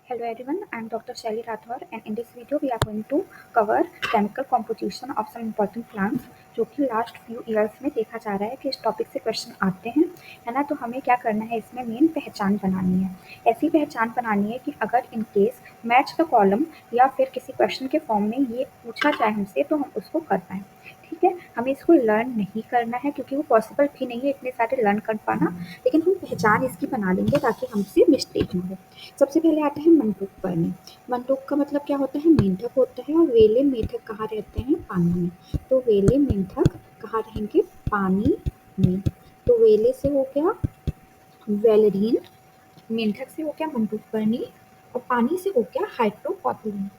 Hello everyone, I am Dr. Shaili Rathwar and in this video we are going to cover chemical composition of some important plants जो कि last few years में देखा जा रहा है कि इस टॉपिक से क्वेश्चन आते हैं, है ना। तो हमें क्या करना है, इसमें मेन पहचान बनानी है। ऐसी पहचान बनानी है कि अगर in case match the column या फिर किसी क्वेश्चन के फॉर्म में ये पूछा जाए हमसे तो हम उसको कर पाएँ। ठीक है, हमें इसको लर्न नहीं करना है क्योंकि वो पॉसिबल भी नहीं है इतने सारे लर्न कर पाना, लेकिन हम पहचान इसकी बना लेंगे ताकि हमसे मिस्टेक ना हो। सबसे पहले आता है मंडूक पढ़ने। मंडूक का मतलब क्या होता है, मेंढक होता है। और वेले मेंढक कहाँ रहते हैं, पानी में। तो वेले मेंढक कहाँ रहेंगे, पानी में। तो वेले से हो गया वेलरीन, मेंढक से हो गया मंडूकपर्णी और पानी से हो गया हाइड्रोकॉटिलीन।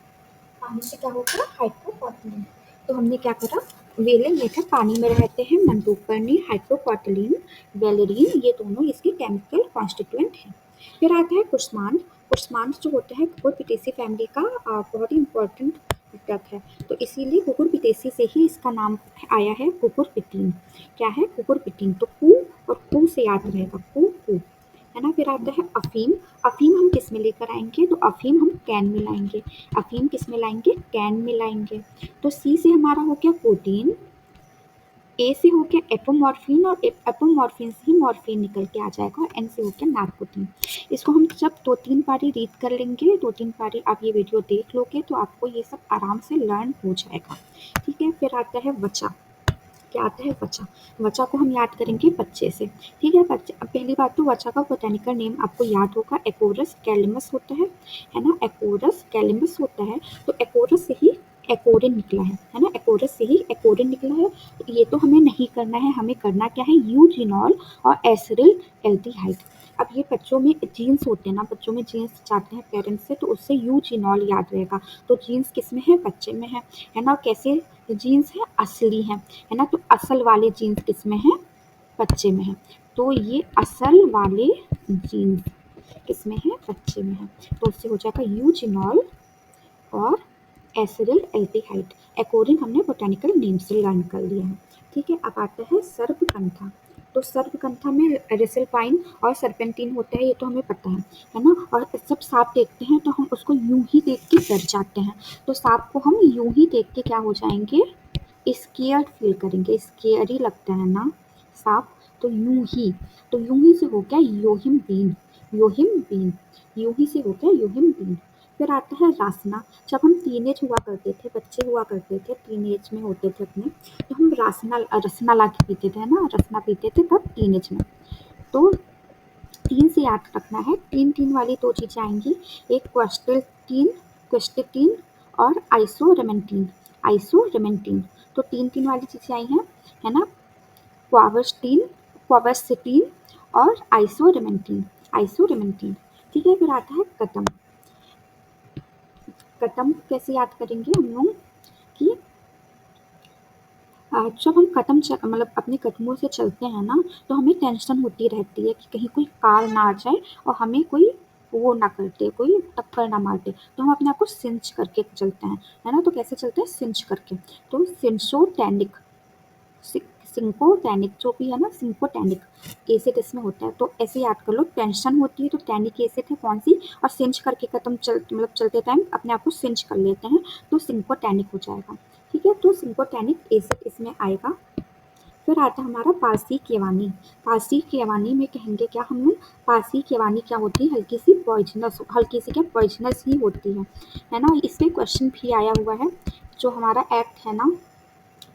पानी से क्या होगा, हाइड्रोकॉटिलीन। तो हमने क्या करा, वेले मेंढक पानी में रहते हैं, मंडूकपर्णी, हाइड्रोकॉटिलीन, वेलरीन, ये दोनों इसके केमिकल कॉन्स्टिट्यूएंट हैं। फिर आता है कुष्मांड। कुष्मांड जो होता है कुकुरबिटेसी फैमिली का बहुत ही इंपॉर्टेंट घटक है, तो इसीलिए कुकुरबिटेसी से ही इसका नाम आया है कुकुरबिटीन। क्या है, कुकुरबिटीन। तो कु और कु से याद रहेगा, कु, है ना। फिर आता है अफीम। अफीम हम किस में लेकर आएंगे, तो अफीम हम कैन में लाएंगे। अफीम किस में लाएंगे, कैन में लाएंगे। तो सी से हमारा हो गया कोडीन, ए से हो गया एपोमॉर्फिन और एपोमॉर्फिन से ही मॉर्फिन निकल के आ जाएगा और एन से हो गया नार्कोटिन। इसको हम जब 2-3 बारी रीड कर लेंगे, 2-3 बारी आप ये वीडियो देख लोगे तो आपको ये सब आराम से लर्न हो जाएगा। ठीक है, फिर आता है वचा। क्या आता है, वचा। वचा को हम याद करेंगे बच्चे से। ठीक है, बच्चे। अब पहली बात तो वचा का बोटेनिकल नेम आपको याद होगा, एकोरस कैलिमस होता है ना। एकोरस कैलिमस होता है, तो एकोरस से ही एकोरिन निकला है ना। एकोरस से ही एकोरिन निकला है। तो ये तो हमें नहीं करना है, हमें करना क्या है, यूजिनॉल और एसिरिल एल्डिहाइड। अब ये बच्चों में जीन्स होते हैं ना, बच्चों में जीन्स जाते हैं पेरेंट्स से, तो उससे यूजिनॉल याद रहेगा। तो जीन्स किस में है, बच्चे में है ना। कैसे जीन्स है, असली है ना। तो असल वाले जीन्स किस में है, बच्चे में है। तो ये असल वाले जीन्स किस में है, बच्चे में है। तो उससे हो जाएगा यूजिनॉल और एसिरिल एल्डिहाइड। एकोरिन हमने बोटेनिकल नेम से लर्न कर लिया है। ठीक है, अब आता है सर्पकंथा। तो सर्पकंथा में रेसिलपाइन और सर्पेंटीन होता है, ये तो हमें पता है ना। और जब सांप देखते हैं तो हम उसको यूं ही देख के डर जाते हैं। तो सांप को हम यूं ही देख के क्या हो जाएंगे, स्केयर्ड फील करेंगे, स्केयरी लगता है ना सांप। तो यूं ही से हो गया योहिम बीन, योहिम बीन, यूं ही से हो गया योहिम बीन। फिर आता है रासना। जब हम टीनेज हुआ करते थे, बच्चे हुआ करते थे, टीनेज में होते थे अपने, तो हम रसना ला के पीते थे, है ना। रसना पीते थे तब टीनेज में। तो तीन से याद रखना है, तीन तीन वाली दो चीज़ें आएंगी, एक क्वेस्टेटीन और आइसोरेमेंटीन। आइसोरेमेंटीन, तो तीन तीन वाली चीज़ें आई हैं, है ना। क्वावर्स्टीन, क्वावर्सिटीन और आइसोरेमेंटीन, आइसोरेमेंटीन। ठीक है, फिर आता है कटम। कटम कैसे याद करेंगे हम लोग कि जब हम मतलब अपने कदमों से चलते हैं ना, तो हमें टेंशन होती रहती है कि कहीं कोई कार ना आ जाए और हमें कोई वो ना कर दे, कोई टक्कर ना मार दे। तो हम अपने आप को सिंच करके चलते हैं, है ना। तो कैसे चलते हैं, सिंच करके। तो सिंसोटैनिक, सिंकोटैनिक जो भी है ना, सिंकोटैनिक एसिड इसमें होता है। तो ऐसे याद कर लो, टेंशन होती है तो टैनिक एसिड है कौन सी, और सिंच करके कदम मतलब चलते टाइम अपने आप को सिंच कर लेते हैं, तो सिंकोटैनिक हो जाएगा। ठीक है, तो सिंकोटैनिक एसिड इसमें आएगा। फिर आता है हमारा पारसी केवानी। पारसी केवानी में कहेंगे क्या हम लोग, पारसी केवानी क्या होती है, हल्की सी पॉइजनस, हल्की सी क्या पॉइजनस ही होती है ना। इस पे क्वेश्चन भी आया हुआ है, जो हमारा एक्ट है ना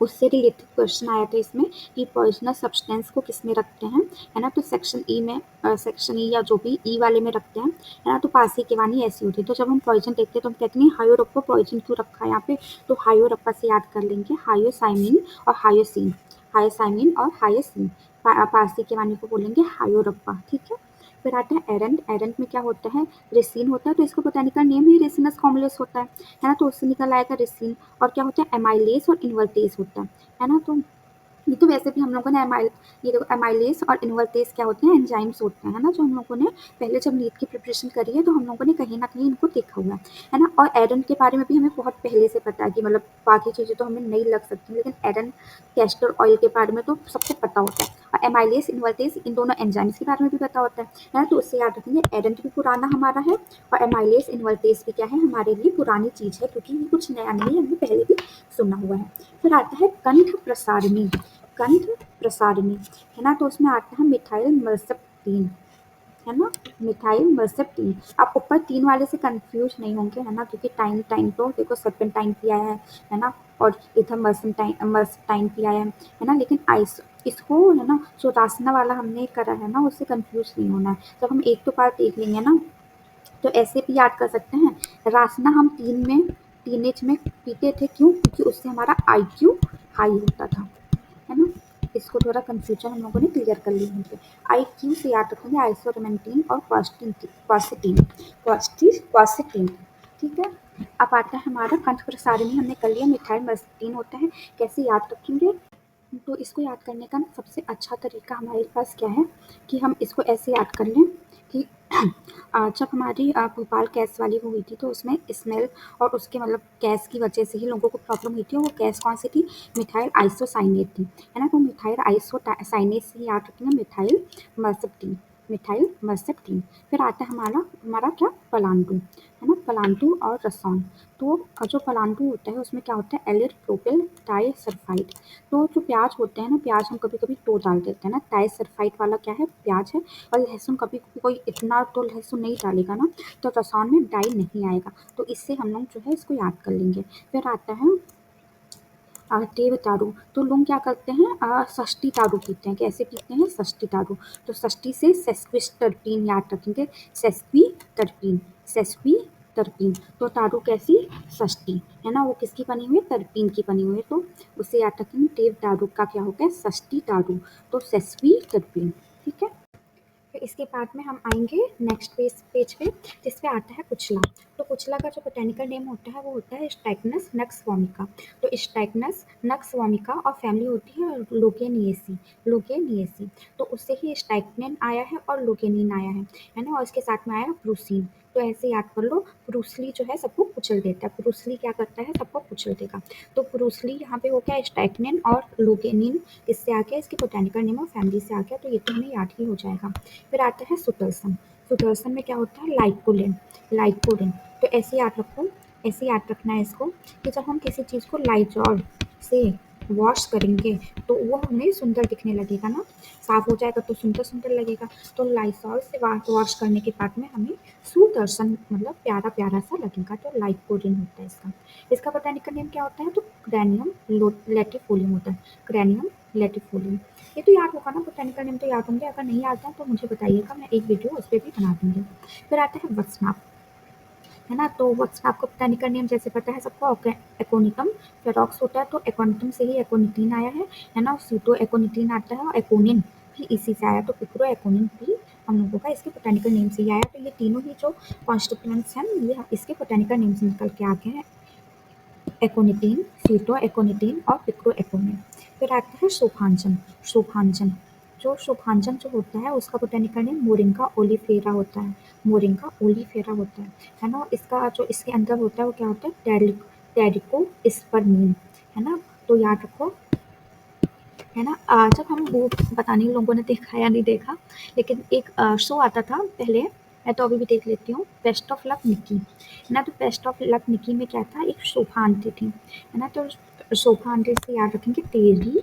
उससे रिलेटेड क्वेश्चन आया था इसमें कि पॉइजनस सब्सटेंस को किस में रखते हैं, है ना। तो सेक्शन ई में, सेक्शन ई या जो भी ई वाले में रखते हैं, है ना। तो पारसी केवानी ऐसी होती है। तो जब हम पॉइजन देखते हैं तो हम कहते हैं हायोरप्पा पॉइजन क्यों रखा है यहाँ पे, तो हायोरप्पा से याद कर लेंगे, हायोसाइमिन और हायोसिन, हायोसाइमिन और हायोसिन। पारसी केवानी को बोलेंगे हायोरप्पा। ठीक है, फिर आता है एरेंट। एरेंट में क्या होता है, रेसिन होता है। तो इसका बोटेनिकल नेम ही रेसिनस कॉम्बलेस होता है ना। तो उससे निकल आएगा रेसिन। और क्या होता है, एमाइलेज और इन्वर्टेज होता है ना। तो ये तो वैसे भी हम लोगों ने ये देखो एमाइलेज और इनवर्टेज क्या होते हैं, एंजाइम्स होते हैं ना, जो हम लोगों ने पहले जब नीट की प्रिपरेशन करी है तो हम लोगों ने कहीं ना कहीं इनको देखा हुआ है ना। और एडन के बारे में भी हमें बहुत पहले से पता है कि मतलब बाकी चीज़ें तो हमें नहीं लग सकती, लेकिन एडन कैस्टर ऑयल के बारे में तो सबको पता होता है। और एमाइलेज इनवर्टेज इन दोनों एंजाइम्स के बारे में भी पता होता है ना। तो उससे याद रखेंगे एडन भी पुराना हमारा है और एमाइलेज इनवर्टेज भी क्या है, हमारे लिए पुरानी चीज़ है, क्योंकि ये कुछ नया नहीं है, हमने पहले भी सुना हुआ है। फिर आता है कंठ प्रसारिणी। कंठ प्रसारिणी है ना, तो उसमें आता है मिथाइल मर्सेप्टीन, है ना, मिथाइल मर्सेप्टीन। आप ऊपर 3 वाले से कंफ्यूज नहीं होंगे, है ना, क्योंकि टाइम टाइम तो देखो सर्पेंटाइन भी आया है ना, और इधर मर्सेप्टाइन भी आया है ना, लेकिन आइस इसको है ना, जो रासना वाला हमने करा है ना, उससे कंफ्यूज नहीं होना है। जब हम एक तो बार देख लेंगे ना, तो ऐसे भी याद कर सकते हैं। रासना हम टीनेज में पीते थे, क्यों? क्योंकि उससे हमारा IQ हाई होता था, है ना। इसको थोड़ा कंफ्यूजन हम लोगों ने क्लियर कर लिया है। IQ से याद रखेंगे आइसोरेमेंटीन और क्वार्सेटीन, क्वार्सेटीन, ठीक है। अब आता है हमारा कंठ प्रसारिणी, हमने कर लिया, मिथाइल मर्सेप्टीन होता है। कैसे याद रखेंगे? तो इसको याद करने का सबसे अच्छा तरीका हमारे पास क्या है कि हम इसको ऐसे याद कर लें कि जब हमारी भोपाल गैस वाली वो हुई थी, तो उसमें स्मेल और उसके मतलब गैस की वजह से ही लोगों को प्रॉब्लम हुई थी, और वो गैस कौन सी थी? मिथाइल आइसोसाइनेट थी, है ना। तो मिथाइल आइसोसाइनेट से याद रखेंगे मिथाइल मर्सेप्टीन, मिथाइल मर्सेप्टीन। फिर आता है हमारा हमारा क्या? पलांटू, है ना, पलांटू और रसौन। तो जो पलांटू होता है उसमें क्या होता है? एलिड प्रोपिल डाइसल्फाइड। तो जो प्याज होते हैं ना, प्याज हम कभी कभी दो डाल देते हैं ना, डाइसल्फाइड वाला क्या है? प्याज है। और लहसुन कभी कोई इतना तो लहसुन नहीं डालेगा ना, तो रसौन में डाई नहीं आएगा। तो इससे हम लोग जो है इसको याद कर लेंगे। फिर आता है टेव तारू। तो लोग क्या करते हैं? षष्ठी तारू पीते हैं। कैसे पीते हैं? षष्ठी तारू। तो षष्ठी से सेस्क्विस्टर्पीन याद रखेंगे, सेस्क्विटर्पीन, सेस्क्विटर्पीन। तो तारू कैसी? षष्ठी, है ना, वो किसकी बनी हुई है? तरपीन की बनी हुई है। तो उसे याद रखेंगे, टेव तारू का क्या हो गया? षष्ठी तारू, तो सेस्क्विटर्पीन, ठीक है। फिर इसके बाद में हम आएंगे नेक्स्ट पेज पे, जिस पे आता है कुचला। तो कुचला का जो बोटेनिकल नेम होता है वो होता है स्टाइक्नस नक्स वोमिका। तो स्टाइक्नस नक्स वोमिका और फैमिली होती है लोगेनिएसी, लोगेनिएसी। तो उससे ही स्टाइक्निन आया है और लोगेनिन आया है ना, और इसके साथ में आया ब्रूसीन। तो ऐसे याद कर लो, ब्रूसली जो है सबको कुचल देता है, ब्रूसली क्या करता है? सबको कुचल देगा। तो ब्रूसली यहाँ पे हो गया स्टाइक्निन और लोगेनिन, इससे आ गया, इसकी बोटेनिकल नेम और फैमिली से आ गया, तो ये तो हमें याद ही हो जाएगा। फिर आता है सुदर्शन। सुदर्शन में क्या होता है? लाइकोलिन, लाइकोलिन। तो ऐसे याद रखो, ऐसे याद रखना है इसको कि जब हम किसी चीज़ को लाइजॉल से वॉश करेंगे तो वो हमें सुंदर दिखने लगेगा ना, साफ हो जाएगा तो सुंदर सुंदर लगेगा। तो लाइजॉल से वॉश करने के बाद में हमें सुदर्शन मतलब प्यारा प्यारा सा लगेगा, तो लाइकोलिन होता है इसका। इसका बोटेनिकल नेम क्या होता है? तो ग्रैनियम लेटिफोलियम होता है, ग्रैनियम लेटिफोलियम। ये तो याद होगा ना, बोटेनिकल नेम तो याद होंगे। अगर नहीं आता है तो मुझे बताइएगा, मैं एक वीडियो उस पर भी बना दूंगी। फिर आता है वक्सनाप, है ना। तो वक्सनाप का बोटेनिकल नेम जैसे पता है सबको, एकोनिटम फेरोक्स होता है, तो एकोनिटम से ही एकोनिटीन आया है ना। सीटो एकोनिटीन आता है और एकोनिन भी इसी से आया, तो पिक्रो एकोनिन भी हम लोगों का इसके बोटेनिकल नेम से ही आया। तो ये तीनों ही जो कॉन्स्टिट्यूएंट्स हैं ये इसके बोटेनिकल नेम से निकल के आ गए हैं, एकोनिटीन, सीटो एकोनिटीन और पिक्रो एकोनिन। फिर आता है शोभांजन, शोभांजन। जो शोभांजन जो होता है उसका बोटेनिकल नेम मोरिंगा ओलिफेरा होता है, मोरिंगा ओलिफेरा होता है ना। इसका जो इसके अंदर होता है वो क्या होता है? टेरिको स्पर्मीन, है ना। तो याद रखो, है ना। जब हम वो पता नहीं लोगों ने देखा या नहीं देखा, लेकिन एक शो आता था पहले, मैं तो अभी भी देख लेती हूँ, बेस्ट ऑफ लक निकी, है ना। तो बेस्ट ऑफ लक निकी में क्या था? एक शोभा आंटी थी, है ना। तो शोभा आंटी से याद रखेंगे तेरी,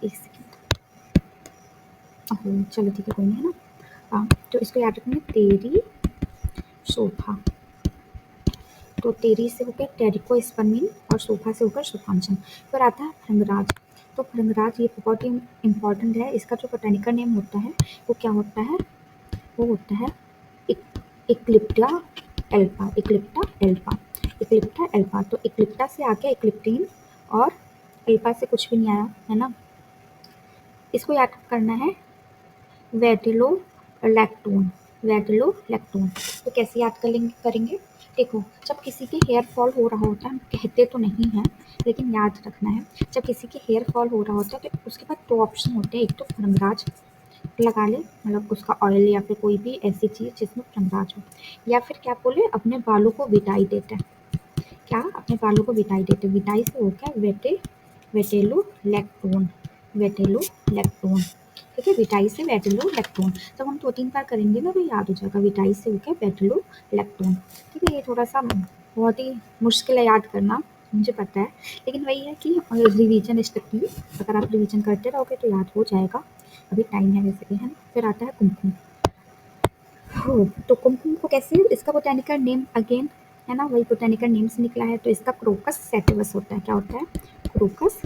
एक सेकेंड, चलो ठीक है कोई नहीं, है ना। तो इसको याद रखेंगे, तेरी शोभा। तो तेरी से होकर टेरिको स्पर्मीन और शोभा से होकर शोभांजन। फिर आता है भृंगराज। तो भृंगराज ये बहुत ही इम्पोर्टेंट है, इसका जो बोटेनिकल नेम होता है वो क्या होता है? वो होता है इक्लिप्टा एल्पा, इक्लिप्टा एल्पा, इक्लिप्टा एल्पा। तो इक्लिप्टा से आ गया इक्लिप्टीन और एल्पा से कुछ भी नहीं आया, है ना। इसको याद करना है, वेटिलो लैक्टोन, वेटिलो लैक्टोन। तो कैसे याद करेंगे? देखो, जब किसी के हेयर फॉल हो रहा होता है, हम कहते तो नहीं हैं लेकिन याद रखना है, जब किसी के हेयर फॉल हो रहा होता है तो उसके बाद 2 ऑप्शन होते हैं, एक तो भृंगराज लगा ले, मतलब उसका ऑयल या फिर कोई भी ऐसी चीज़ जिसमें भृंगराज हो, या फिर क्या बोले अपने बालों को विटाई देते हैं। क्या? अपने बालों को विटाई देते हैं। विटाई से हो गया वेटेलू लैक्टोन, वेटेलू लैक्टोन। ठीक है, विटाई से वेटेलू लैक्टोन। जब हम 2-3 बार करेंगे ना तो याद हो जाएगा, विटाई से हो गया वेटेलू लैक्टोन। ठीक है, ये थोड़ा सा बहुत ही मुश्किल है याद करना, मुझे पता है, लेकिन वही है कि रिवीजन इज द की। अगर आप रिवीजन करते रहोगे तो याद हो जाएगा। अभी टाइम है वैसे भी, है ना? फिर आता है कुमकुम। हो, तो कुमकुम को कैसे, इसका बोटेनिकल नेम अगेन है ना, वही बोटेनिकल नेम से निकला है, तो इसका क्रोकस सैटिवस होता है। क्या होता है? Crocus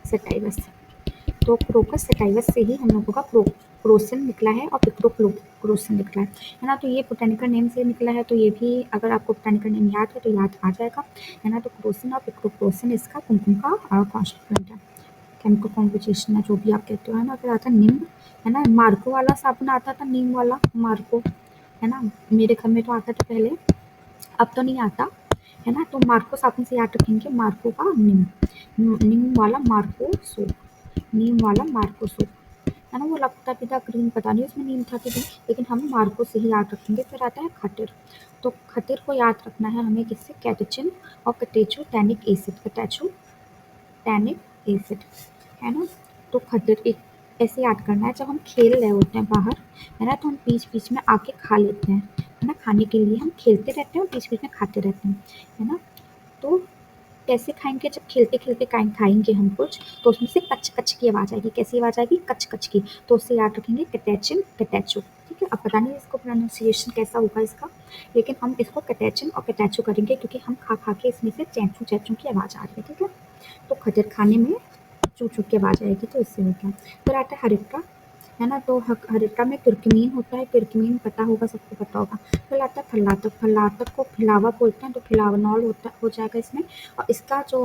sativus. तो क्रोकस सैटिवस से ही हम लोगों का क्रोसिन निकला है और पिक्रोक्रोसिन निकला है ना? तो ये बोटेनिकल नेम से निकला है, तो ये भी अगर आपको बोटेनिकल नेम याद है तो याद आ जाएगा, है ना? तो क्रोसिन और पिक्रोक्रोसिन इसका कुमकुम का कॉन्स्टिट्यूएंट है, केमिकल कॉम्पोजिशन है, जो भी आप कहते हो, है ना? फिर आता है नीम, है ना? मार्को वाला साबुन आता था, नीम वाला मार्को, है ना? मेरे घर में तो आता था पहले, अब तो नहीं आता, है ना? तो मार्को साबुन से याद रखेंगे, मार्को का नीम, नीम वाला मार्को सोप, नीम वाला मार्को सोप, है ना? वो लगता भी था ग्रीन, पता नहीं उसमें नीम था कि नहीं, लेकिन हम मार्को से ही याद रखेंगे। फिर आता है खटिर, तो खटिर को याद रखना है हमें किससे? कैटेचिन और कैटेचो टैनिक एसिड, कैटेचो टैनिक एसिड, है ना? तो खटिर एक ऐसे याद करना है, जब हम खेल रहे होते हैं बाहर, है ना, तो हम बीच-बीच में आके खा लेते हैं, है ना? खाने के लिए हम खेलते रहते हैं और बीच-बीच में खाते रहते हैं, है ना? तो कैसे खाएँगे? जब खेलते-खेलते खाएँगे हम कुछ, तो उसमें से कच-कच की आवाज़ आएगी। कैसी आवाज़ आएगी? कच-कच की। तो उससे याद रखेंगे कैटेचिन, कैटेचो, ठीक है? अब पता नहीं इसको प्रोनाउंसिएशन कैसा होगा इसका, लेकिन हम इसको कैटेचिन और कैटेचो करेंगे क्योंकि हम खा-खा के इसमें से चैंचू-चैंचू की आवाज़ आ रही है, ठीक है? तो खजर खाने में चू-चू की आवाज़ आएगी, तो इससे हो गया। फिर आता है हरिप्रा, है ना? तो हरिप्रा में कुर्कुमीन होता है, कुर्कुमीन पता होगा, सबको पता होगा। फिर आता है फलातक, फलातक को फिलावा बोलते हैं, तो फिलावनॉल हो जाएगा इसमें, और इसका जो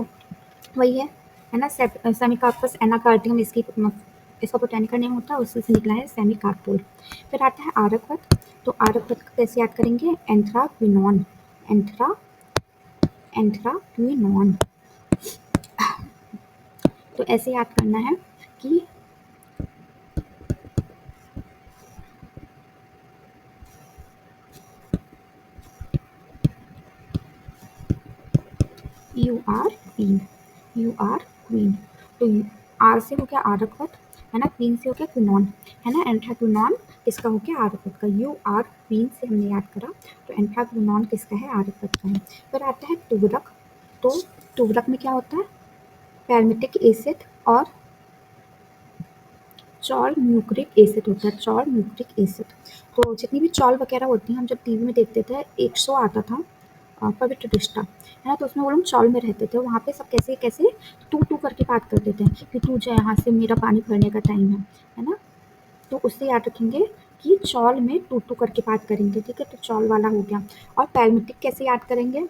वही है ना, सेमिकार्पस एनाकार्डियम इसका बोटेनिकल नेम होता है, उसी से निकला है सेमिकार्पोल। फिर आता है आरकवत, तो आरकवत को कैसे याद करेंगे? Anthraquinone, anthraquinone. तो ऐसे याद करना है कि you are queen, you are queen. तो आर से हो गया आरकवत, है ना? क्वीन से हो गया क्विनोन, है ना? एंथ्राक्विनोन किसका हो गया? आरकवत का। यू आर क्वीन से हमने याद करा, तो एंथ्राक्विनोन किसका है? आरकवत का है। फिर आता है तुगरक, तो तुगरक में क्या होता है? पैल्मिटिक एसिड और चॉल म्यूक्रिक एसिड होता है, चॉल म्यूक्रिक एसिड। तो जितनी भी चॉल वगैरह होती हैं, हम जब टीवी में देखते थे, एक शो आता था पवित्र रिश्ता, है ना? तो उसमें वो लोग चॉल में रहते थे, वहाँ पे सब कैसे कैसे तू तू करके बात करते थे कि तू जा यहाँ से, मेरा पानी भरने का टाइम है ना? तो उससे याद रखेंगे कि चॉल में टू टू करके बात करेंगे, ठीक है? तो चॉल वाला हो गया। और पैल्मिटिक कैसे याद करेंगे?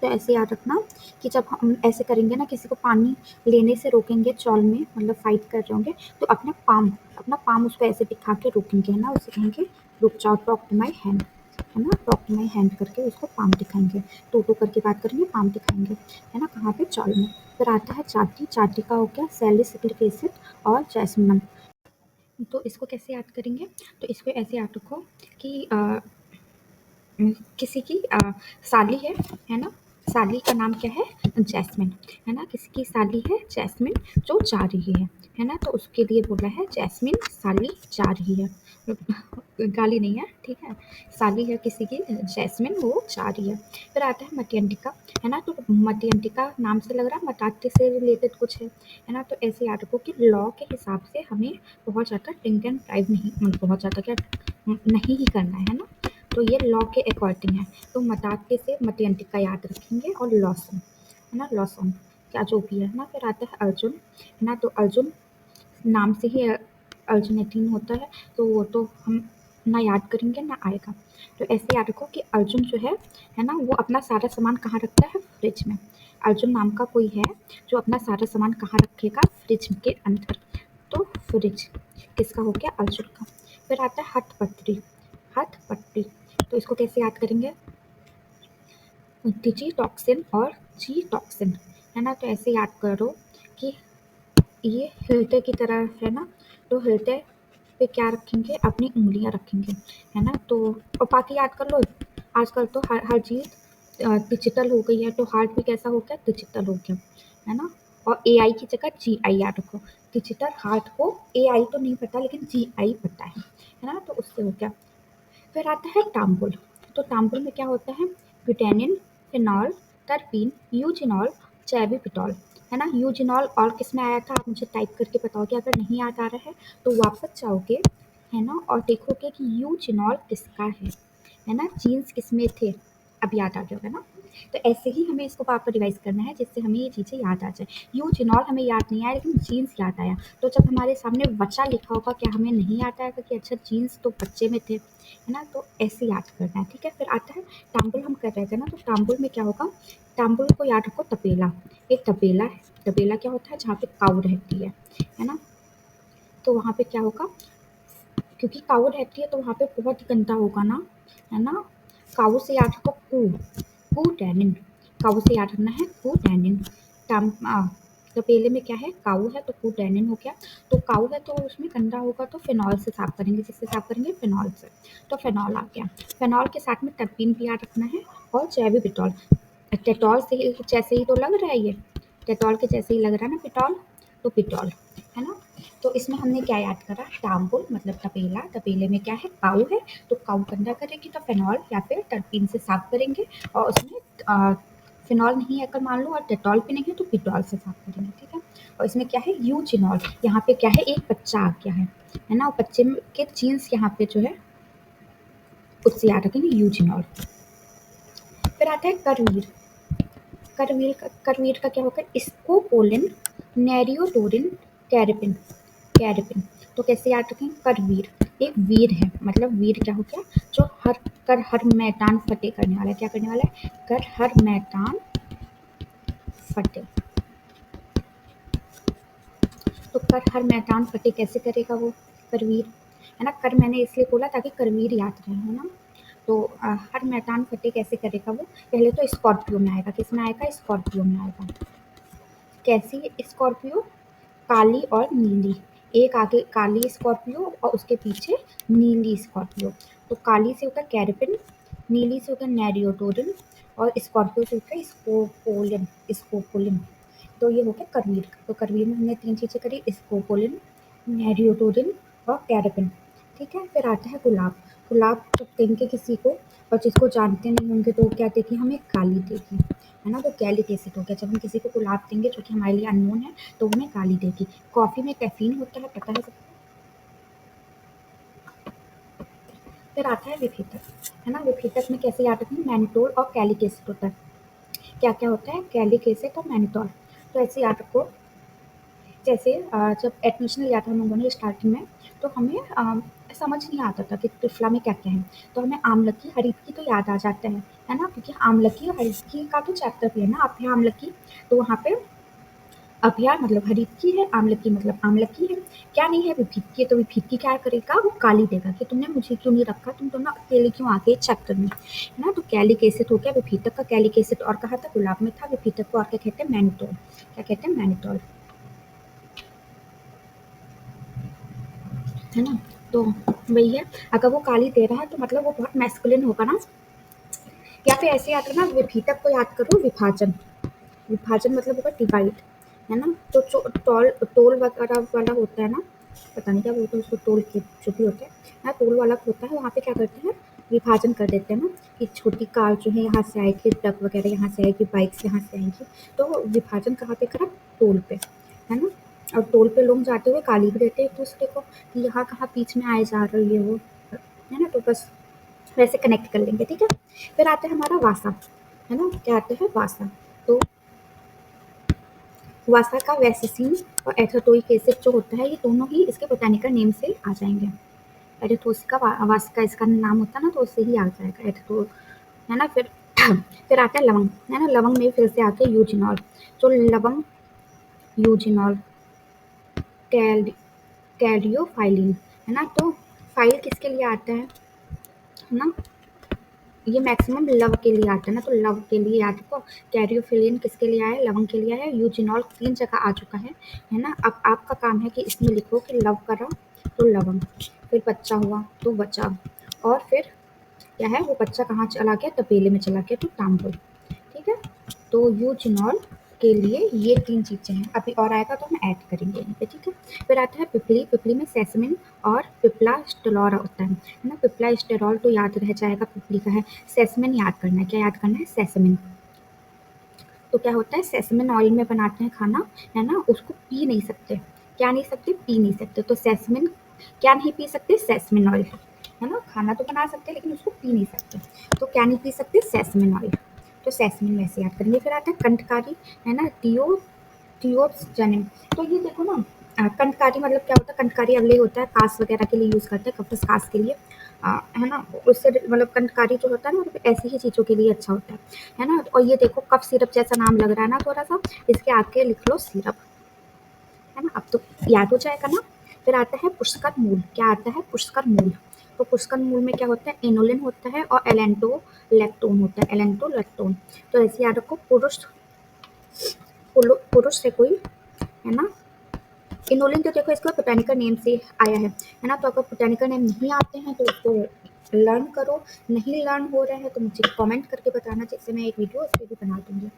तो ऐसे याद रखना कि जब हम ऐसे करेंगे ना, किसी को पानी लेने से रोकेंगे चॉल में, मतलब फाइट कर रहे होंगे, तो अपना पाम उसको ऐसे दिखा के रोकेंगे, है ना? उसे कहेंगे रुक जाओ, टॉक टू माई हैंड, है ना? टॉक टू माई हैंड करके उसको पाम दिखाएंगे, टू टू करके बात करेंगे, पाम दिखाएंगे, है ना? कहाँ पे? चॉल में। फिर आता है चाटी, चाटी का हो गया सैलिसिलिक एसिड और जैस्मिनम। तो इसको कैसे याद करेंगे? तो इसको ऐसे याद रखो कि किसी की साली है ना? साली का नाम क्या है? जैस्मिन, है ना? किसी की साली है जैस्मिन जो जा रही है ना? तो उसके लिए बोला है जैस्मिन साली जा रही है। गाली नहीं है, ठीक है? साली है किसी की जैस्मिन, वो जा रही है। फिर आता है मटियंटिका, है ना? तो मटियंटिका नाम से लग रहा है मटाटे से रिलेटेड कुछ है ना? तो ऐसे याद रखो कि लॉ के हिसाब से हमें बहुत ज़्यादा ड्रिंक एंड ड्राइव नहीं, बहुत ज़्यादा क्या, नहीं ही करना है ना? तो ये लॉ के अकॉर्डिंग है, तो मटाटे से मटियंटिका याद रखेंगे, और लॉसन, है ना? लॉसन क्या जो भी है ना? फिर आता है अर्जुन, है ना? तो अर्जुन नाम से ही अर्जुन होता है, तो वो तो हम ना याद करेंगे ना आएगा। तो ऐसे याद रखो कि अर्जुन जो है ना, वो अपना सारा सामान कहाँ रखता है? फ्रिज में। अर्जुन नाम का कोई है जो अपना सारा सामान कहाँ रखेगा? फ्रिज के अंदर। तो फ्रिज किसका हो गया? अर्जुन का। फिर आता है हथपत्री, हथपत्री, तो इसको कैसे याद करेंगे, डिजिटॉक्सिन और जी टॉक्सिन, है ना। तो ऐसे याद करो कि ये हृदय की तरह है ना, तो हृदय पे क्या रखेंगे, अपनी उंगलियां रखेंगे, है ना। तो और बाकी याद कर लो, आजकल तो हर चीज़ डिजिटल हो गई है, तो हार्ट भी कैसा हो गया, डिजिटल हो गया, है ना। और एआई की जगह जीआई याद रखो, डिजिटल हार्ट को एआई तो नहीं पता लेकिन जीआई पता है ना। तो उससे हो गया। फिर आता है टाम्बुल। तो टाम्बुल में क्या होता है, ब्यूटेनिन, फिनॉल, टर्पीन, यूजिनॉल, चैविपिटॉल, है ना। यूजिनॉल और किस में आया था, आप मुझे टाइप करके बताओगे, अगर नहीं याद आ रहा है तो वापस जाओगे, है ना, और देखोगे कि यूजिनॉल किसका है ना, जीन्स किस में थे, अब याद आ गया होगा ना। तो ऐसे ही हमें इसको वापस रिवाइज करना है जिससे हमें ये चीज़ें याद आ जाए। यूजिनॉल हमें याद नहीं आया लेकिन जीन्स याद आया, तो जब हमारे सामने वचा लिखा होगा क्या हमें नहीं याद आएगा कि अच्छा जीन्स तो बच्चे में थे, है ना। तो ऐसे याद करना है, ठीक है। फिर आता है टाम्बुल, हम कर रहे थे ना, तो टाम्बुल में क्या होगा, टाम्बुल को याद रखो, तपेला, एक तपेला है। तपेला क्या होता है, जहाँ पे काऊ रहती है ना। तो वहाँ पे क्या होगा, क्योंकि काऊ रहती है तो वहाँ पे बहुत गंदा होगा ना, है ना। काऊ से याद रखो कू टैनिन, काऊ से याद रखना है कू टैनिन। तपेले में क्या है, काऊ है तो कू टैनिन हो गया। तो काऊ है तो उसमें गंदा होगा तो फिनॉल से साफ करेंगे, जिससे साफ करेंगे, फिनॉल से। तो फिनॉल आ गया। फिनॉल के साथ में टर्पीन भी याद रखना है और जैविपिटॉल। डेटॉल से ही जैसे ही तो लग रहा है, ये डेटॉल के जैसे ही लग रहा है ना पिटॉल, तो पिटॉल, है ना। तो इसमें हमने क्या याद करा, टाम्बुल मतलब तपेला, तपेले में क्या है, काऊ है, तो काऊ गंदा करेंगे तो फिनॉल या फिर टर्पीन से साफ करेंगे, और उसमें फिनॉल नहीं है अगर मान लो और डेटॉल भी नहीं है तो पिटॉल से साफ करेंगे, ठीक है। और इसमें क्या है, यूजिनॉल, यहाँ पे क्या है, एक बच्चा आ गया है ना, और बच्चे के जीन्स यहाँ पे जो है उससे याद रखेंगे, यूजिनॉल। फिर आता है करवीर। करवीर का क्या होगा, स्कोपोलिन, नेरियोटोरिन, कैरेपिन, कैरेपिन। तो कैसे याद रखें, करवीर एक वीर है, मतलब वीर क्या हो गया, जो हर मैदान फतेह करने वाला है, क्या करने वाला है, कर हर मैदान फतेह। तो कर हर मैदान फतेह कैसे करेगा वो, करवीर, है ना। कर मैंने इसलिए बोला ताकि करवीर याद रहे, है ना। तो हर मैदान फतेह कैसे करेगा वो, पहले तो स्कॉर्पियो में आएगा, किस में आएगा, स्कॉर्पियो में आएगा। कैसी स्कॉर्पियो, काली और नीली, एक आगे काली स्कॉर्पियो और उसके पीछे नीली स्कॉर्पियो। तो काली से होगा कैरेपिन, नीली से होगा नेरियोटोरिन, और स्कॉर्पियो से होगा स्कोपोलिन, स्कोपोलिन। तो ये हो गया करवीर। तो करवीर में हमने 3 चीज़ें करी, स्कोपोलिन, नेरियोटोरिन और कैरेपिन, ठीक है। फिर आता है गुलाब। गुलाब जब देंगे किसी को और जिसको जानते नहीं होंगे तो वो क्या देगी, हमें गाली देगी, है ना। तो गैलिक एसिड हो गया, जब हम किसी को गुलाब देंगे जो कि हमारे लिए अननोन है तो हमें गाली देगी। कॉफ़ी में कैफ़ीन होता है, पता है सबको। फिर आता है विभेदक, है ना। विभेदक में कैसे याद रखेंगे, मैनिटोल और गैलिक एसिड होता है। क्या क्या होता है, गैलिक एसिड और मैनिटोल। तो ऐसे याद रखो, जैसे जब एडमिशन लिया था हम लोगों ने स्टार्टिंग में, तो हमें समझ नहीं आता था कि त्रिफला में क्या क्या है, तो हमें आमलकी हरीतकी तो याद आ जाता है ना, क्योंकि आमलकी और हरीतकी का तो चैप्टर भी है ना, अभ्या आमलकी। तो वहाँ पे अभ्या मतलब हरीतकी है, आमलकी मतलब आमलकी है, क्या नहीं है, विभीतकी है। तो विभीतकी क्या करेगा, वो गाली देगा कि तुमने मुझे क्यों नहीं रखा, तुम दोनों अकेले क्यों आ गए चैप्टर में, है ना। तो गैलिक एसिड हो गया विभीतक का, गैलिक एसिड और कहा था गुलाब में था, विभीतक को और क्या कहते हैं, मैनिटोल, क्या कहते हैं, मैनिटोल, है ना। तो वही है, अगर वो गाली दे रहा है तो मतलब वो बहुत मैस्कुलिन होगा ना। या फिर ऐसे याद करना, विभीतक को याद करो विभाजन, विभाजन मतलब होगा डिवाइड, है ना। तो जो टोल टोल वगैरह वाला होता है ना, पता नहीं क्या बोलते हैं उसको, टोल के जो भी होते हैं ना, टोल वाला होता है, वहाँ पे क्या करते हैं, विभाजन कर देते हैं ना, कि छोटी कार जो है यहाँ से आएगी, ट्रक वगैरह यहाँ से आएगी, बाइक्स यहाँ से आएंगी। तो विभाजन कहाँ पे करा, टोल पे, है ना। और टोल पे लोग जाते हुए गाली भी देते हैं एक दूसरे को कि यहाँ कहाँ बीच में आए जा रही है वो, है ना। तो बस वैसे कनेक्ट कर लेंगे, ठीक है। फिर आता है हमारा वासा, है ना, क्या आता है, वासा। तो वासा का वैसेसिन और एथोटोइक एसिड जो होता है, ये दोनों ही इसके बोटानिकल नेम से आ जाएंगे। एरिथ्रोसिका वासिका इसका नाम होता है ना, तो उससे ही आ जाएगा एथो, है ना। फिर फिर आता है लवंग, है ना। लवंग में फिर से आते हैं यूजिनॉल। जो लवंग, यूजिनॉल, कैल कैरियोफाइलिन, है ना। तो फाइल किसके लिए आता है ना, ये मैक्सिमम लव के लिए आता है ना, तो लव के लिए याद रखो। कैरियोफिलिन किसके लिए आया है? लवंग के लिए आया है। यूजिनॉल 3 जगह आ चुका है ना। अब आपका काम है कि इसमें लिखो कि लव करा तो लवंग, फिर बच्चा हुआ तो बचाव, और फिर क्या है, वो बच्चा कहाँ चला गया? तपेले में चला गया, तो तांबुल। ठीक है, तो यूजिनॉल के लिए ये 3 चीज़ें हैं। अभी और आएगा तो हम ऐड करेंगे यहाँ पे। ठीक है, फिर आता है पिपली। पिपली में सेसमिन और पिपला स्टेरोल होता है ना। पिपला स्टेरोल तो याद रह जाएगा, पिपली का है। सेसमिन याद करना है। क्या याद करना है? सेसमिन। तो क्या होता है, सेसमिन ऑयल में बनाते हैं खाना, है ना। उसको पी नहीं सकते। क्या नहीं सकते? पी नहीं सकते। तो सेसमिन क्या नहीं पी सकते? सेसमिन ऑयल, है ना। खाना तो बना सकते हैं लेकिन उसको पी नहीं सकते। तो क्या नहीं पी सकते? Sesamin oil. तो सेसमिन वैसे याद करेंगे। फिर आता है कंठकारी, है ना। थियोब्स्टैनिन। तो ये देखो ना, कंठकारी मतलब क्या होता है? कंठकारी अवलेह होता है, कास वगैरह के लिए यूज़ करते हैं, कपस कास के लिए, है ना। उससे मतलब कंठकारी जो होता है ना, वो ऐसी ही चीज़ों के लिए अच्छा होता है ना। और ये देखो कफ सिरप जैसा नाम लग रहा है ना थोड़ा सा, इसके आगे लिख लो सिरप, है ना। अब तो याद हो जाएगा ना। फिर आता है पुष्कर मूल। क्या आता है? पुष्कर मूल। तो पुष्कर मूल में क्या होता है? इनोलिन होता है और एलेंटोलैक्टोन होता है, एलेंटोलैक्टोन। तो ऐसे याद रखो, पुरुष से कोई, है ना। इनोलिन तो देखो इसका बोटेनिकल नेम से आया है ना। तो अगर बोटेनिकल नेम नहीं आते हैं तो उसको लर्न करो, नहीं लर्न हो रहा है तो मुझे कमेंट करके बताना, जिससे मैं एक वीडियो उस पर भी बना दूंगी।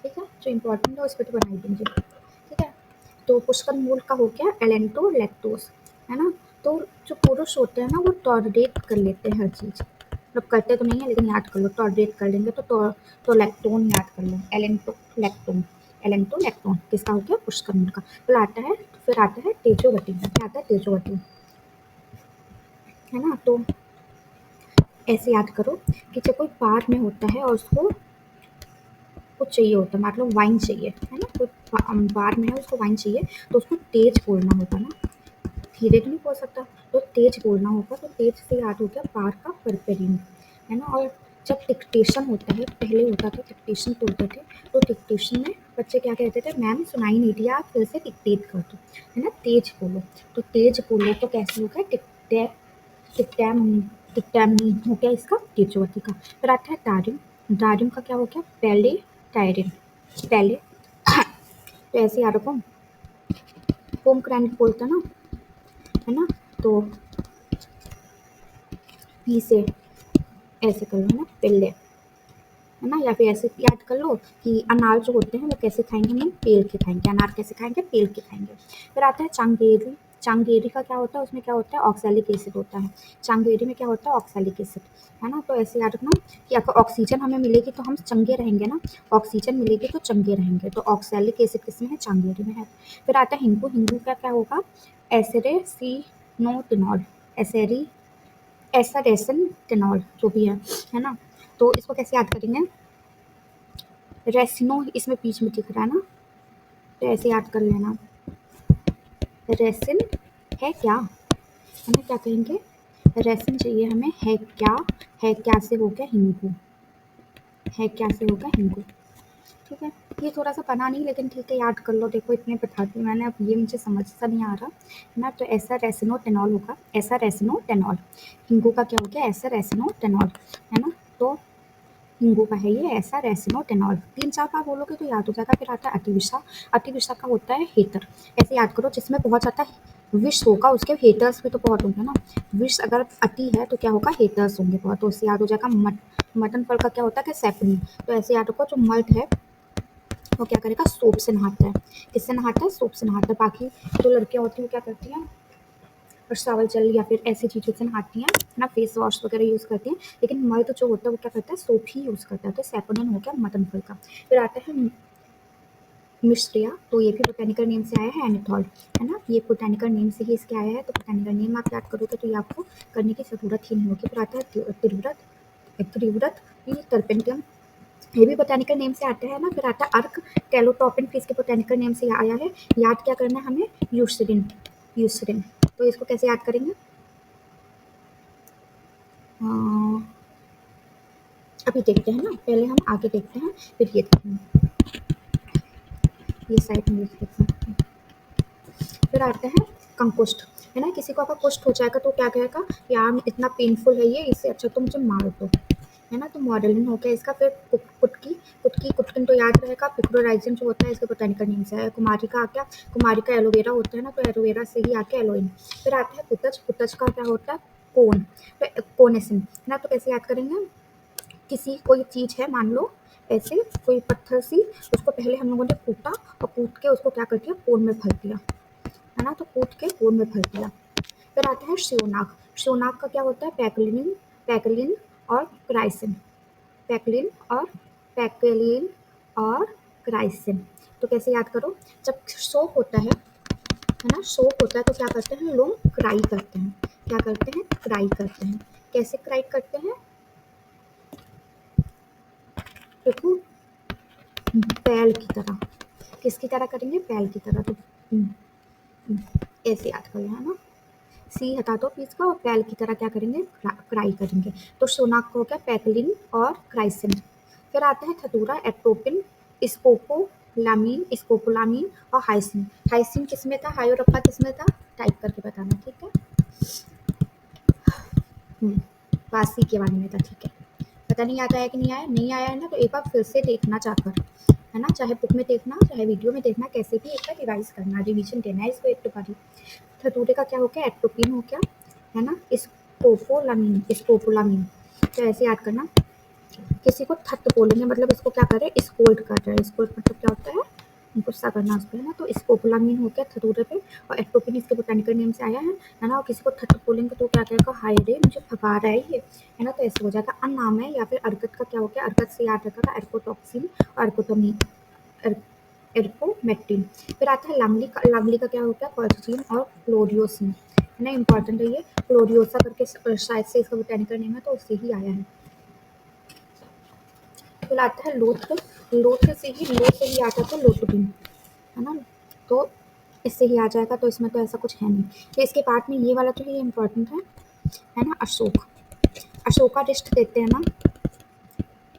ठीक है, जो इम्पोर्टेंट है उस पर तो बना ही दूंगी। ठीक है, तो पुष्कर मूल का हो गया एलेंटो लैक्टोस, है ना। तो जो पुरुष होते हैं ना, वो टॉलरेट कर लेते हैं हर चीज़, मतलब करते तो नहीं है लेकिन याद कर लो, टॉलरेट कर लेंगे। तो लैक्टोन याद कर लो, एलेंटो लैक्टोन किसका हो गया? पुष्कर मूल का। फिर आता है तेजोवती का। क्या आता है? तेजोवती, है ना। तो ऐसे याद करो कि जब कोई बार में होता है और उसको कुछ चाहिए होता है, मतलब वाइन चाहिए, है ना। कोई बार में है, उसको वाइन चाहिए, तो उसको तेज बोलना होगा ना, धीरे तो नहीं बोल सकता। तो तेज बोलना होगा, तो तेज से याद हो गया बार का परपेरिन, है ना। और जब डिक्टेशन होता है, पहले होता था डिक्टेशन तोड़ते थे, तो डिक्टेशन में बच्चे क्या कहते थे? मैम सुनाई नहीं दिया, आप फिर से डिक्टेट कर दो, है ना। तेज बोलो, तो तेज बोलो तो कैसे हो गया? डिक्टैम डिक्टैमनी हो गया इसका, तेजवती का। फिर आता है डारिम। डारिम का क्या हो गया? पहले टायरिन, पहले। तो ऐसे याद रखो, पोमग्रेनेट बोलते हैं ना, है ना। तो पी से ऐसे कर लो, है ना, पेल्ले, है ना। या फिर ऐसे याद कर लो कि अनार जो होते हैं वो कैसे खाएंगे? हम पेल के खाएंगे। अनार कैसे खाएंगे? पेल के खाएंगे। फिर आता है चांगेरी। चांगेरी का क्या होता है? उसमें क्या होता है? ऑक्सैलिक एसिड होता है। चांगेरी में क्या होता है? ऑक्सैलिक एसिड, है ना। तो ऐसे याद रखना कि अगर ऑक्सीजन हमें मिलेगी तो हम चंगे रहेंगे ना, ऑक्सीजन मिलेगी तो चंगे रहेंगे। तो ऑक्सैलिक एसिड किसमें है? चांगेरी में है। फिर आता है हिंगू। हिंगू का क्या होगा? एसेरेसिनोटिनॉल, एसेरी एसारेसिनोटिनॉल जो भी है ना। तो इसको कैसे याद करेंगे? रेसिनो इसमें बीच में दिख रहा है ना, तो ऐसे याद कर लेना, रेसिन है क्या, है ना। क्या कहेंगे? रेसिन चाहिए हमें, है क्या से हो गया हिंगू, है क्या से हो गया हिंगू। ठीक है, ये थोड़ा सा बना नहीं लेकिन ठीक है, याद कर लो। देखो इतने बता दी मैंने, अब ये मुझे समझ सा नहीं आ रहा, है ना। तो ऐसा रेसिनोटेनॉल होगा, ऐसा रेसिनोटेनॉल। हिंगू का क्या हो गया? ऐसा रेसिनोटेनॉल, है ना। तो हिंगू का है ये ऐसा रेसिनोटेनॉल। 3-4 बार बोलोगे तो याद हो जाएगा। फिर आता है अतिविषा। अतिविषा का होता है हेटर। ऐसे याद करो, जिसमें बहुत ज़्यादा विष होगा उसके हेटर्स भी तो बहुत होंगे ना। विष अगर अति है तो क्या होगा? हेटर्स होंगे बहुत। तो उससे याद हो जाएगा मटन फल का क्या होता है? कि सैफनी। तो ऐसे याद रखो, जो मर्द है वो क्या करेगा? सोप से नहाता है। किससे नहाता है? सोप से नहाता है। बाकी जो लड़कियाँ होती हैं वो क्या करती हैं? और सावल जल या फिर ऐसी चीज़ों से नहाती हैं ना, फेस वॉश वगैरह यूज़ करती हैं। लेकिन मर्द जो होता है वो क्या करता है? सोप ही यूज़ करता है। तो सैपोनिन हो गया मटन फल का। फिर आता है मिश्रिया। तो ये भी बोटेनिकल नेम से आया है, एनिथॉल, है ना। ये बोटेनिकल नेम से ही इसके आया है, तो बोटेनिकल नेम आप याद करोगे तो ये आपको करने की ज़रूरत ही नहीं होगी। फिर आता है त्रिव्रत ये टर्पेंटियम, ये भी बोटेनिकल नेम से आता है ना। फिर आता है अर्क कैलोटोपिन, भी इसके बोटेनिकल नेम से आया है। याद क्या करना है हमें? यूसरिन, यूसरिन। तो इसको कैसे याद करेंगे? अभी देखते हैं ना, पहले हम आगे देखते हैं फिर ये देखेंगे। ये साइड में लिख देते हैं। फिर आता है कंपोस्ट, है ना। किसी को अगर कुष्ठ हो जाएगा तो क्या कहेगा? यार इतना पेनफुल है ये, इससे अच्छा तो मुझे मार दो, है ना। तो मॉडलिन हो गया इसका। फिर कुटकिन तो याद रहेगा। पिक्लोराइजिन जो होता है इसके बोटेनिकल नेम से है। कुमारिका आ गया, कुमारिका एलोवेरा होता है ना, तो एलोवेरा से ही आके एलोइन। फिर आता है कुतच, कुतच का क्या होता है, कोन, तो कोनेसिन, है ना। तो कैसे याद करेंगे, किसी कोई चीज़ है, मान लो ऐसे कोई पत्थर सी, उसको पहले हम लोगों ने कूटा और कूट के उसको क्या कर दिया, कोन में भर दिया, है ना। तो कूट के कोन में भर दिया। फिर आता है श्योनाक। श्योनाक का क्या होता है, पैक्लिन, पैक्लिन और क्राइसिन, पैक्लिन और पैक्लिन और क्राइसिन। तो कैसे याद करो, जब शोक होता है ना, शोक होता है तो क्या करते हैं लोग, क्राई करते हैं। क्या करते हैं, क्राई करते हैं। कैसे क्राई करते हैं, देखो, बैल की तरह। किसकी तरह करेंगे, बैल की तरह। तो ऐसे याद कर लेना, है ना। सी हटा दो पीस का, और बैल की तरह क्या करेंगे, क्राई करेंगे। तो सोनाक को हो गया पैक्लिन और क्राइसिन। फिर आता है थतूरा, एट्रोपिन, स्कोपोलामीन, स्कोपोलामीन और हाइसिन। हाइसिन किस में था, हाई और अप्पा किस में था, टाइप करके बताना, ठीक है। वासी के बारे में था, ठीक है। पता नहीं आता है कि नहीं आया, नहीं आया है ना, तो एक बार फिर से देखना चाहकर, है ना, चाहे बुक में देखना चाहे वीडियो में देखना, कैसे भी एक बार रिवाइज करना, रिवीजन देना है इसको एक तो बारी। थतूरे का क्या हो गया, एट्रोपिन हो गया, है ना, स्कोपोलामीन, स्कोपोलामीन। तो ऐसे याद करना, किसी को थत बोलेंगे मतलब इसको क्या कर रहे हैं, स्कोल्ड कर रहे हैं। स्कोल्ड मतलब क्या होता है, गुस्सा करना उसको, है ना। तो स्कोपोलामीन हो गया थतूरे पे, और एट्रोपिन इसके बोटेनिकल नेम से आया है ना। और किसी को थत बोलेंगे तो क्या कहेगा, हाय रे मुझे भगा रहा है ये, है ना। तो ऐसे हो जाएगा, अन नाम है। या फिर अर्कत का क्या हो गया, अर्कत से याद रखा, एर्कोटॉक्सिन और अर्कोटोमीन, एर्कोमेक्टिन। फिर आता है लांगली का, लांगली का क्या हो गया, कॉर्चिन और क्लोरियोसिन, है ना। इंपॉर्टेंट है ये, क्लोरियोसा करके शायद से इसका बोटेनिकल नेम है, तो उससे ही आया है। फिर आता है लोथ, लोथ से ही आता था लोथोडिन, है ना। तो इससे ही आ जाएगा, तो इसमें तो ऐसा कुछ है नहीं। तो इसके पार्ट में ये वाला तो ये इंपॉर्टेंट है ना। अशोक, अशोका डिस्ट देते हैं ना,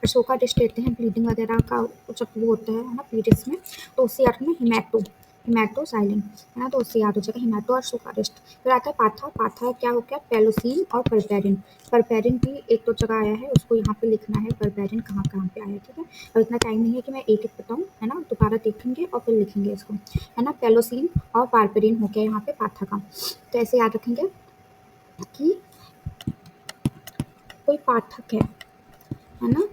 अशोका डिस्ट देते हैं ब्लीडिंग वगैरह का जब वो होता है ना पीरियड्स में, तो उससे याद रखना हिमैटो, हिमैटोसाइलिन, है ना। तो उससे याद हो जाएगा हिमैटो और अशोका डिस्ट। फिर आता है पाथा, पाथा क्या हो गया, पेलोसिन और परपेरिन। परपेरिन भी एक तो जगह आया है, उसको यहाँ पे लिखना है, परपेरिन कहाँ कहाँ पे आया है, ठीक है। और इतना टाइम नहीं है कि मैं एक एक बताऊँ, है ना, दोबारा देखेंगे और फिर लिखेंगे इसको, है ना। पेलोसिन और पारपेरिन हो गया यहाँ पे पाथा का। तो ऐसे याद रखेंगे कि कोई पाठक है ना,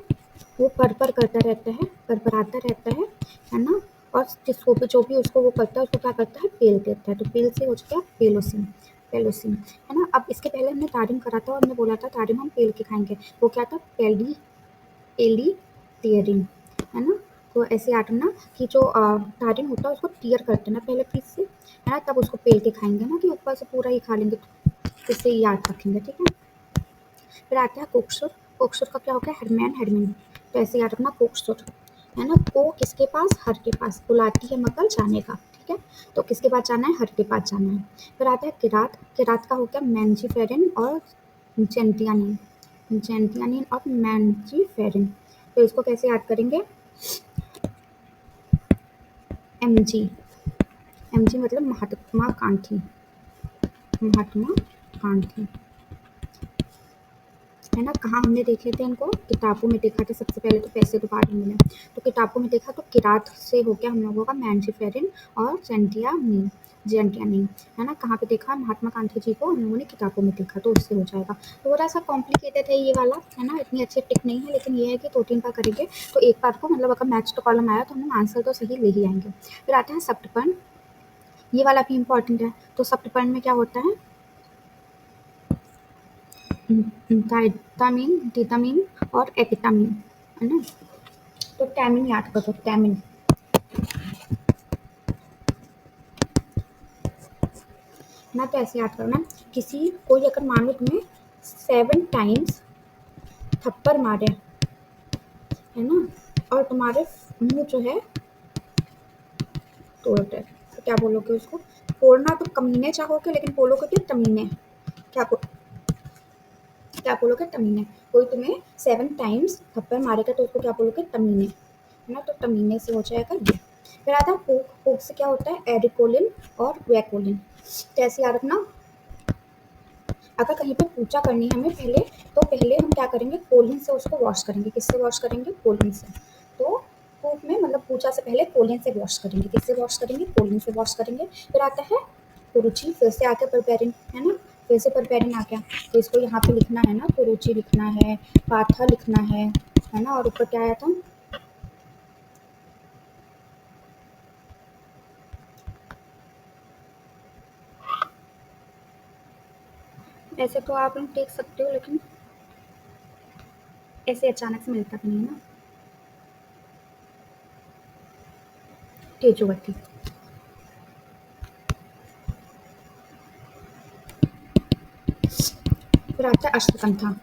वो पर करता रहता है, परपराता रहता है ना। और जिसको भी जो भी उसको वो करता है उसको क्या करता है, पेल देता है। तो पेल से हो गया पेलोसिन, पेलोसिन, है ना। अब इसके पहले हमने तारिम करा था और हमने बोला था तारिम हम पेल के खाएंगे, वो क्या था, पेली, पेली टीयरिंग, है ना। तो ऐसे याद रखना कि जो तारिम होता है उसको टीयर करते हैं ना पहले पीस से, है ना, तब उसको पेल के खाएंगे ना, कि ऊपर से पूरा ही खा लेंगे, तो इससे याद रखेंगे, ठीक है। फिर आता है कोक्सुर, कोक्सुर का क्या हो गया, हरमैन, हरमिन। तो ऐसे याद रखना कोक्सुर, है ना। को किसके पास, हर के पास, बुलाती है मगर जाने का, ठीक है। तो किसके पास जाना है, हर के पास जाना है। फिर आता है किरात, किरात का हो गया मैंजीफेरिन और जेंटियानिन, जेंटियानिन और मैंजीफेरिन। तो इसको कैसे याद करेंगे, एम जी, एम जी मतलब महात्मा गांधी, महात्मा गांधी, है ना। कहाँ हमने देखे थे इनको, किताबों में देखा था सबसे पहले, तो पैसे तो बाद में मिले, तो किताबों में देखा, तो किरात से हो गया हम लोगों का मैंजीफेरिन और जेंटियानिन, जेंटियानिन, है ना। कहाँ पे देखा, महात्मा गांधी जी को हम लोगों ने किताबों में देखा, तो उससे हो जाएगा। थोड़ा सा कॉम्प्लिकेटेड है ये वाला, है ना, इतनी अच्छी टिक नहीं है, लेकिन ये है कि 2-3 बार करेंगे तो एक बार को मतलब अगर मैच तो कॉलम आया तो हम आंसर तो सही ले ही आएंगे। फिर आता है सप्तपर्ण, ये वाला भी इंपॉर्टेंट है। तो सप्तपर्ण में क्या होता है, डाइटामिन, डिटामिन और एपिटामिन, है ना। तो टैमिन याद करो, टैमिन, ना। तो ऐसे याद करना, किसी कोई अगर मान लो तुम्हें 7 टाइम्स थप्पड़ मारे, है ना, और तुम्हारे मुंह जो है तोड़ दे, तो क्या बोलोगे उसको, तोड़ना तो कमीने चाहोगे लेकिन बोलोगे कि तमीने, क्या क्या बोलोगे, तमीने। कोई तुम्हें 7 टाइम्स थप्पड़ मारेगा तो उसको क्या बोलोगे, तमीने, है ना। तो तमीने से हो जाएगा ये। फिर आता है पोक, पोक से क्या होता है, एरिकोलिन और वैकोलिन। कैसे याद रखना, अगर कहीं पे पूजा करनी है हमें पहले, तो पहले हम क्या करेंगे, कोलिन से उसको वॉश करेंगे। किससे वॉश करेंगे? कोलिन से। तो धूप में मतलब पूजा से पहले कोलिन से वॉश करेंगे। किससे वॉश करेंगे? कोलिन से वॉश करेंगे। फिर आता है कुरुचि, फिर से आके प्रिपेरिंग, है ना? फिर से प्रिपेरिंग आ गया, तो इसको यहाँ पे लिखना है ना, कुरुचि लिखना है, पाथा लिखना है ना? और ऊपर क्या आया था? ऐसे तो आप लोग देख सकते हो, लेकिन ऐसे अचानक से मिलता भी नहीं है ना। तेजोवती। फिर आता है अश्वगंधा।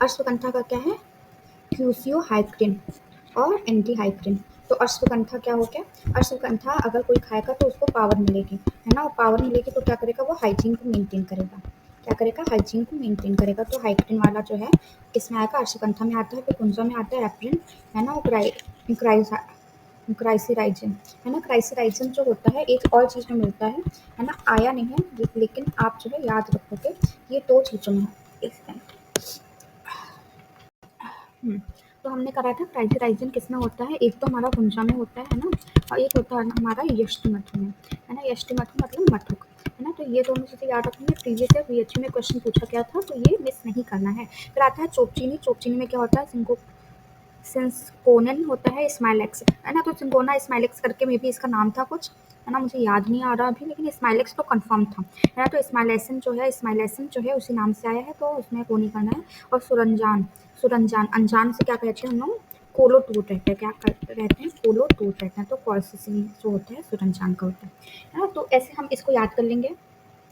अश्वगंधा का क्या है? क्यूसियो हाइक्रिन और एंटी हाइक्रिन। तो अश्वगंधा क्या हो गया? अश्वगंधा अगर कोई खाएगा तो उसको पावर मिलेगी, है ना? और पावर मिलेगी तो क्या करेगा? वो हाइजीन को मेंटेन करेगा। क्या करेगा? हाइजीन को मेंटेन करेगा। तो हाइक्रिन वाला जो है किसमें आएगा? अश्वगंधा में आता है। फिर कुंजा में आता है एप्रिन, है ना? और क्राइसिराइजन, है ना? क्राइसिराइजन जो होता है एक और चीज़ में मिलता है ना? आया नहीं है, लेकिन आप जो है याद रखोगे, ये दो चीज़ों में है। हुँ, तो हमने करा था प्राइज़राइज़िंग किसमें होता है, एक तो हमारा गुंजा में होता है ना? और एक होता है हमारा यष्टिमठ में, है ना? यष्टिमठ मतलब मठुक, है ना? तो ये दोनों चीज़ें याद रखनी है। प्रीवियस ईयर बीएचयू में क्वेश्चन पूछा गया था, तो ये मिस नहीं करना है। फिर आता है चोपचीनी। चोपचीनी में क्या होता है? सिंकोनन होता है स्माइलेक्स, है ना? तो सिंकोना स्माइलेक्स करके मे बी इसका नाम था कुछ, है ना? मुझे याद नहीं आ रहा अभी, लेकिन स्माइलेक्स तो कंफर्म था, है ना? तो स्माइलेसन जो है उसी नाम से आया है, तो उसमें वो नहीं करना है। और सुरंजान, सुरंजान अनजान से क्या कहते हैं हम लोग? कोलो टूट रहते हैं। क्या रहते हैं? कोलो टूट रहते हैं। तो कॉर्सिसिन जो होता है सुरंजान का होता है ना? तो ऐसे हम इसको याद कर लेंगे।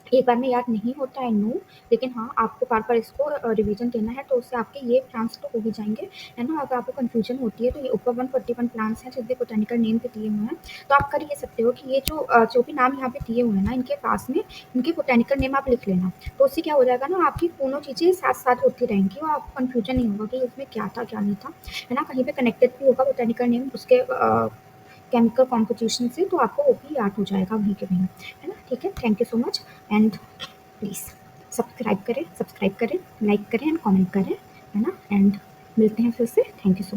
एक बार में याद नहीं होता है नो, लेकिन हाँ, आपको बार-बार इसको रिवीजन देना है, तो उससे आपके ये प्लान्स तो हो ही जाएँगे, है ना? अगर आपको कन्फ्यूजन होती है, तो ये ऊपर 141 प्लान्स हैं, जिनके बोटैनिकल नेम पे दिए हुए हैं, तो आप कर ये सकते हो कि ये जो भी नाम यहाँ पे दिए हुए हैं ना, इनके पास में इनके बोटैनिकल नेम आप लिख लेना। तो उससे क्या हो जाएगा ना, आपकी दोनों चीज़ें साथ-साथ होती रहेंगी और आपको कन्फ्यूजन नहीं होगा कि इसमें क्या था, क्या नहीं था, है ना? कहीं पे कनेक्टेड भी होगा बोटैनिकल नेम उसके केमिकल कॉम्पोजिशन से, तो आपको वो भी याद हो जाएगा वहीं के वहीं, है ना? ठीक है, thank you so much and please subscribe करें, लाइक करें एंड कमेंट करें, है ना? एंड मिलते हैं फिर से। Thank you so much.